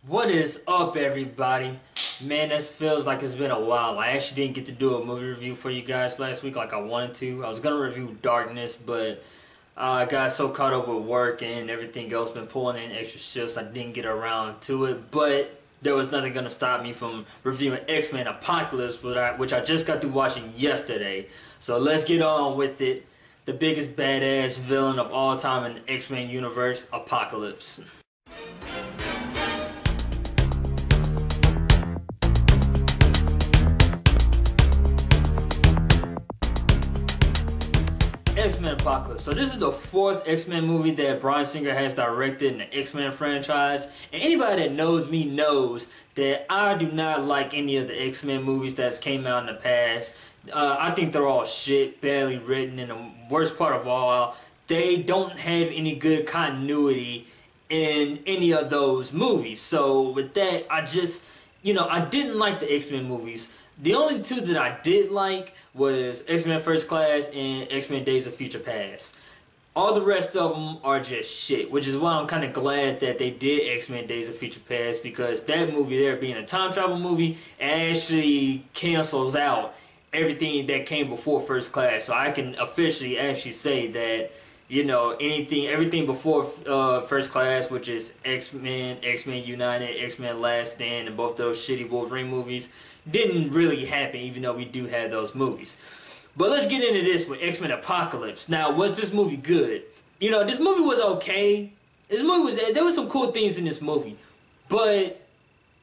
What is up, everybody? Man, this feels like it's been a while. I actually didn't get to do a movie review for you guys last week like I wanted to. I was gonna review Darkness, but I got so caught up with work and everything else, been pulling in extra shifts, I didn't get around to it. But there was nothing gonna stop me from reviewing X-Men Apocalypse, which I just got through watching yesterday. So let's get on with it. The biggest badass villain of all time in the X-Men universe, Apocalypse. X-Men Apocalypse. So this is the fourth X-Men movie that Bryan Singer has directed in the X-Men franchise. And anybody that knows me knows that I do not like any of the X-Men movies that's came out in the past. I think they're all shit, badly written, and the worst part of all, they don't have any good continuity in any of those movies. So with that, I didn't like the X-Men movies. The only two that I did like was X-Men First Class and X-Men Days of Future Past. All the rest of them are just shit, which is why I'm kind of glad that they did X-Men Days of Future Past, because that movie there, being a time travel movie, actually cancels out everything that came before First Class. So I can officially actually say that, everything before First Class, which is X-Men, X-Men United, X-Men Last Stand, and both those shitty Wolverine movies, didn't really happen, even though we do have those movies. But let's get into this with X-Men Apocalypse. Now, was this movie good? This movie was okay. There was some cool things in this movie. But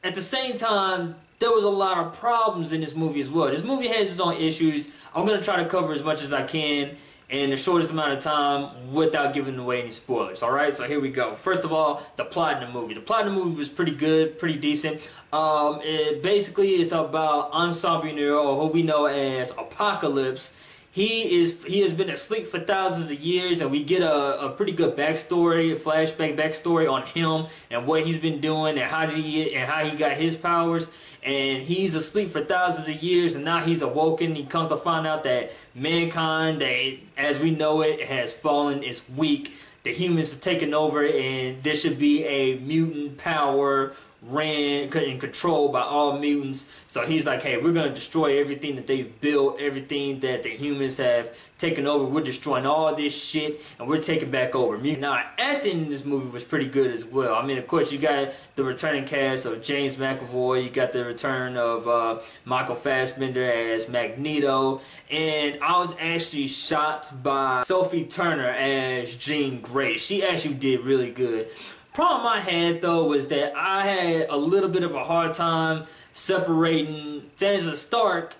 at the same time, there was a lot of problems in this movie as well. This movie has its own issues. I'm going to try to cover as much as I can in the shortest amount of time without giving away any spoilers. Alright, so here we go. First of all, the plot in the movie. The plot in the movie was pretty good, pretty decent. It basically is about Ensemble Nero, or who we know as Apocalypse. He has been asleep for thousands of years, and we get a pretty good backstory, a flashback backstory on him and what he's been doing and how he got his powers. And he's asleep for thousands of years, and now he's awoken. He comes to find out that mankind, that as we know it, has fallen, is weak. The humans are taking over, and there should be a mutant power ran and controlled by all mutants. So he's like, hey, we're going to destroy everything that they've built, everything that the humans have taken over. We're destroying all this shit, and we're taking back over. Now, acting in this movie was pretty good as well. I mean, of course, you got the returning cast of James McAvoy. You got the return of Michael Fassbender as Magneto. And I was actually shocked by Sophie Turner as Jean Grey. She actually did really good. Problem I had, though, was that I had a little bit of a hard time separating Sansa Stark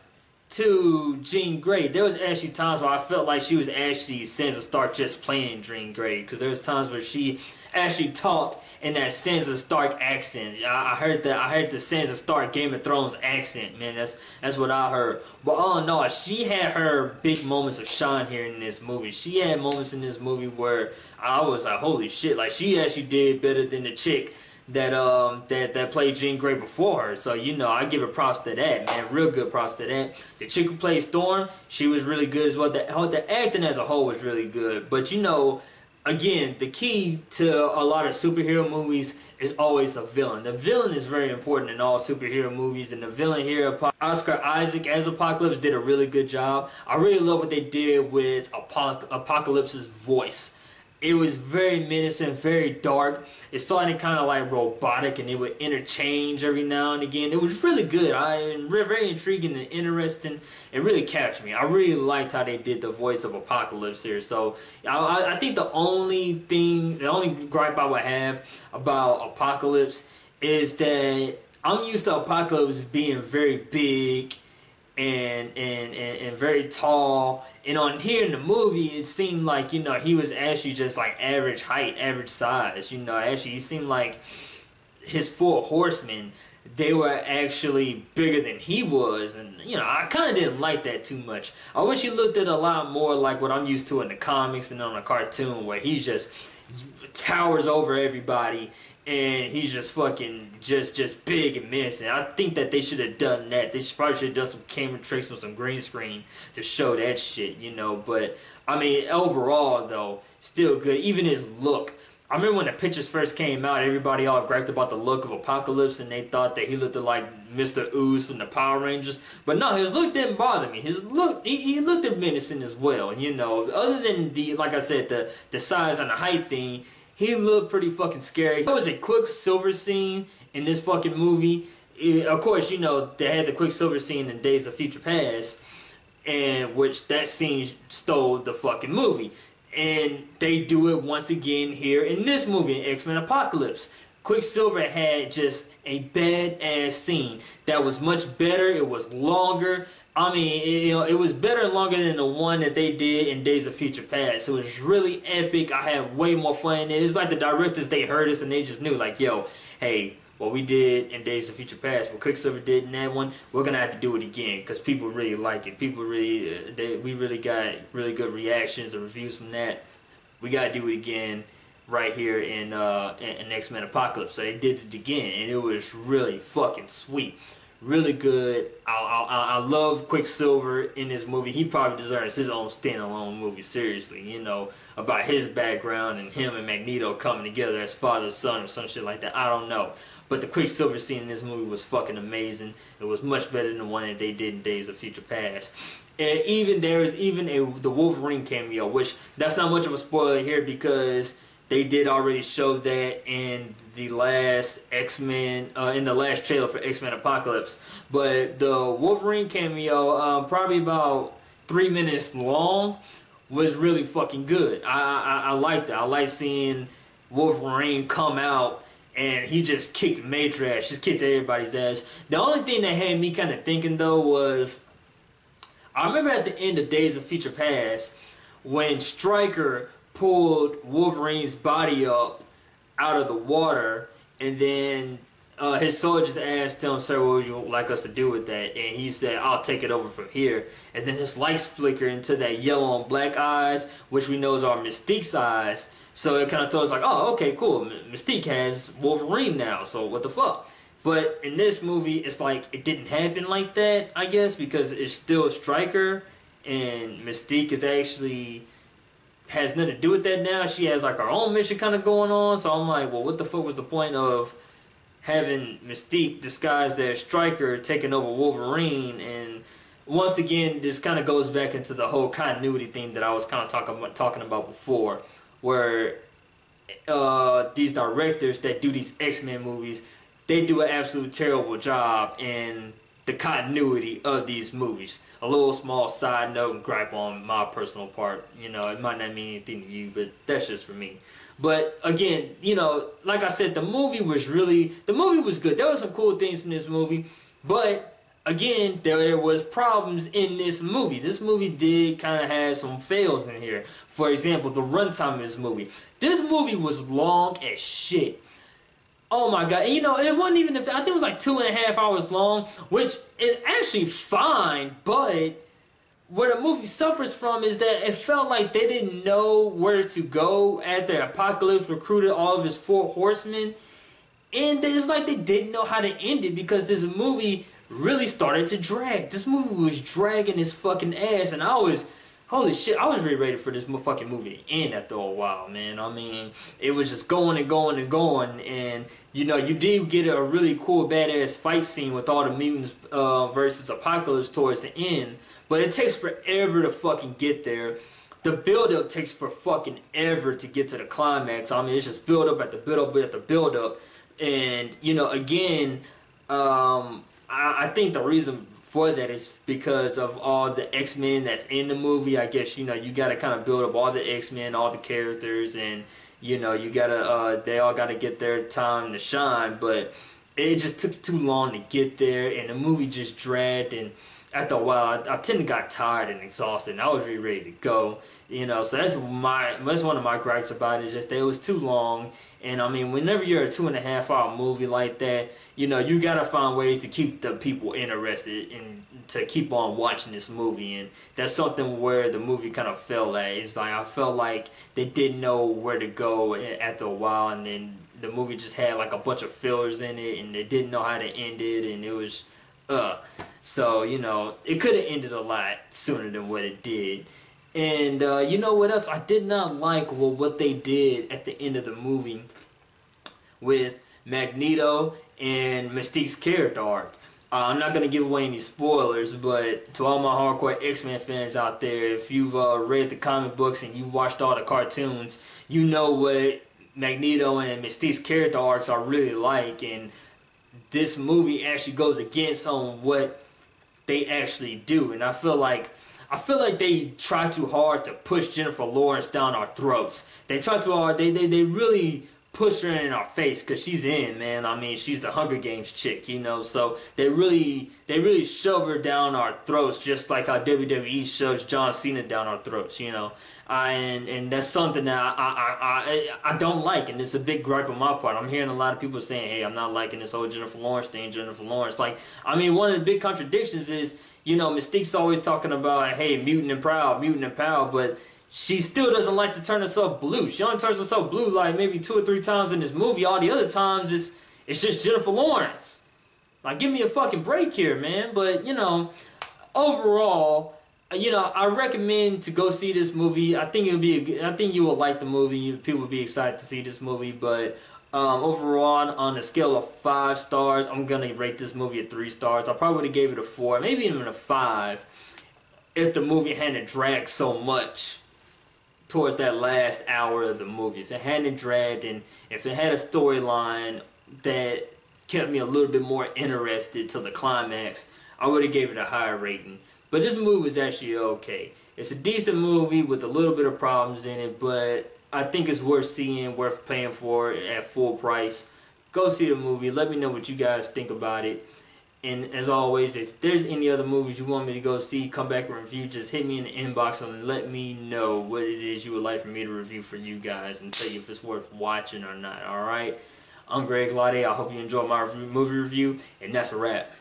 to Jean Grey. There was actually times where I felt like she was actually Sansa Stark just playing Jean Grey, because there was times where she actually talked in that Sansa Stark accent. I heard the Sansa Stark Game of Thrones accent, man. That's what I heard. But all in all, she had her big moments of shine here in this movie. She had moments in this movie where I was like, holy shit! Like, she actually did better than the chick that played Jean Grey before her. So, I give her props to that, man. Real good props to that. The chick who played Storm, she was really good as well. The acting as a whole was really good. But, again, the key to a lot of superhero movies is always the villain. The villain is very important in all superhero movies, and the villain here, Oscar Isaac as Apocalypse, did a really good job. I really love what they did with Apocalypse's voice. It was very menacing, very dark. It started kind of like robotic, and it would interchange every now and again. It was really good. Very intriguing and interesting. It really captured me. I really liked how they did the voice of Apocalypse here. So I think the only gripe I would have about Apocalypse is that I'm used to Apocalypse being very big and very tall. And on here in the movie, it seemed like, he was actually just like average height, average size. Actually, he seemed like his four horsemen, they were actually bigger than he was. And, I kind of didn't like that too much. I wish he looked at a lot more like what I'm used to in the comics and on a cartoon, where he just towers over everybody. And he's just fucking just big and menacing. I think that they should have done that. They probably should have done some camera tricks on some green screen to show that shit, But I mean, overall though, still good. Even his look, I remember when the pictures first came out, everybody all griped about the look of Apocalypse, and they thought that he looked like Mr. Ooze from the Power Rangers. But no, his look didn't bother me. His look, he looked menacing as well. You know, other than like I said, the size and the height thing, he looked pretty fucking scary. There was a Quicksilver scene in this fucking movie. Of course, you know, they had the Quicksilver scene in Days of Future Past, and which that scene stole the fucking movie. And they do it once again here in this movie, in X-Men Apocalypse. Quicksilver had just a badass scene that was much better. It was longer. I mean, it was better and longer than the one that they did in Days of Future Past. It was really epic. I had way more fun in it. It's like the directors, they heard us and they just knew, like, yo, hey, what we did in Days of Future Past, what Quicksilver did in that one, we're gonna have to do it again because people really like it. People really, we really got really good reactions and reviews from that. We gotta do it again right here in X-Men Apocalypse. So they did it again, and it was really fucking sweet, really good. I love Quicksilver in this movie. He probably deserves his own standalone movie. Seriously, you know, about his background and him and Magneto coming together as father son or some shit like that. I don't know. But the Quicksilver scene in this movie was fucking amazing. It was much better than the one that they did in Days of Future Past. And even there is the Wolverine cameo, which that's not much of a spoiler here because they did already show that in the last X-Men, in the last trailer for X-Men Apocalypse. But the Wolverine cameo, probably about 3 minutes long, was really fucking good. I liked it. I like seeing Wolverine come out and he just kicked major ass, just kicked everybody's ass. The only thing that had me kind of thinking though was, I remember at the end of Days of Future Past when Stryker pulled Wolverine's body up out of the water, and then his soldiers asked him, "Sir, what would you like us to do with that?" And he said, "I'll take it over from here." And then his lights flicker into that yellow and black eyes, which we know is our Mystique's eyes. So it kind of told us like, oh, okay, cool. Mystique has Wolverine now, so what the fuck? But in this movie, it's like it didn't happen like that, I guess, because it's still Stryker, and Mystique is actually has nothing to do with that now. She has like her own mission kind of going on. So I'm like, well, what the fuck was the point of having Mystique disguised as Stryker taking over Wolverine? And once again, this kind of goes back into the whole continuity thing that I was kind of talking about before, where these directors that do these X-Men movies, they do an absolute terrible job in the continuity of these movies. A little small side note and gripe on my personal part. You know, it might not mean anything to you, but that's just for me. But again, you know, like I said, the movie was good. There were some cool things in this movie, but again, there was problems in this movie. This movie did kind of have some fails in here. For example, the runtime of this movie. This movie was long as shit. Oh my god, and you know, it wasn't even, I think it was like 2.5 hours long, which is actually fine, but where the movie suffers from is that it felt like they didn't know where to go after Apocalypse recruited all of his 4 horsemen, and it's like they didn't know how to end it because this movie really started to drag. This movie was dragging his fucking ass, and I was, holy shit, I was really ready for this fucking movie to end after a while, man. I mean, it was just going and going and going, and, you know, you did get a really cool, badass fight scene with all the mutants versus Apocalypse towards the end, but it takes forever to fucking get there. The build-up takes for fucking ever to get to the climax. I mean, it's just build-up at the build-up at the build-up, and, you know, again, I think the reason for that is because of all the X-Men that's in the movie. I guess, you know, you got to kind of build up all the X-Men, all the characters, and, you know, you got to, they all got to get their time to shine, but it just took too long to get there, and the movie just dragged, and after a while, I tend to got tired and exhausted, and I was really ready to go, you know, so that's one of my gripes about it, is just that it was too long. And I mean, whenever you're a 2.5 hour movie like that, you know, you gotta find ways to keep the people interested and to keep on watching this movie, and that's something where the movie kind of fell at. It's like, I felt like they didn't know where to go after a while, and then the movie just had like a bunch of fillers in it, and they didn't know how to end it, and it was, so, you know, it could have ended a lot sooner than what it did. And you know what else? I did not like what they did at the end of the movie with Magneto and Mystique's character arc. I'm not going to give away any spoilers, but to all my hardcore X-Men fans out there, if you've read the comic books and you've watched all the cartoons, you know what Magneto and Mystique's character arcs are really like, and this movie actually goes against on what they actually do. And I feel like they try too hard to push Jennifer Lawrence down our throats. They try too hard. They really push her in our face because she's in, man. I mean, she's the Hunger Games chick, you know. So they really shove her down our throats, just like how WWE shoves John Cena down our throats, you know. And that's something that I don't like, and it's a big gripe on my part. I'm hearing a lot of people saying, "Hey, I'm not liking this whole Jennifer Lawrence thing." Jennifer Lawrence, like, I mean, one of the big contradictions is, you know, Mystique's always talking about, "Hey, mutant and proud," but she still doesn't like to turn herself blue. She only turns herself blue like maybe 2 or 3 times in this movie. All the other times it's just Jennifer Lawrence. Like, give me a fucking break here, man. But, you know, overall, you know, I recommend to go see this movie. I think I think you will like the movie. People will be excited to see this movie. But overall, on a scale of 5 stars, I'm gonna rate this movie at 3 stars. I probably would have gave it a 4, maybe even a 5, if the movie hadn't dragged so much towards that last hour of the movie. If it hadn't dragged, and if it had a storyline that kept me a little bit more interested till the climax, I would have gave it a higher rating. But this movie was actually okay. It's a decent movie with a little bit of problems in it, but I think it's worth seeing, worth paying for at full price. Go see the movie. Let me know what you guys think about it. And as always, if there's any other movies you want me to go see, come back and review, just hit me in the inbox and let me know what it is you would like for me to review for you guys and tell you if it's worth watching or not, alright? I'm Greg Lade. I hope you enjoyed my movie review, and that's a wrap.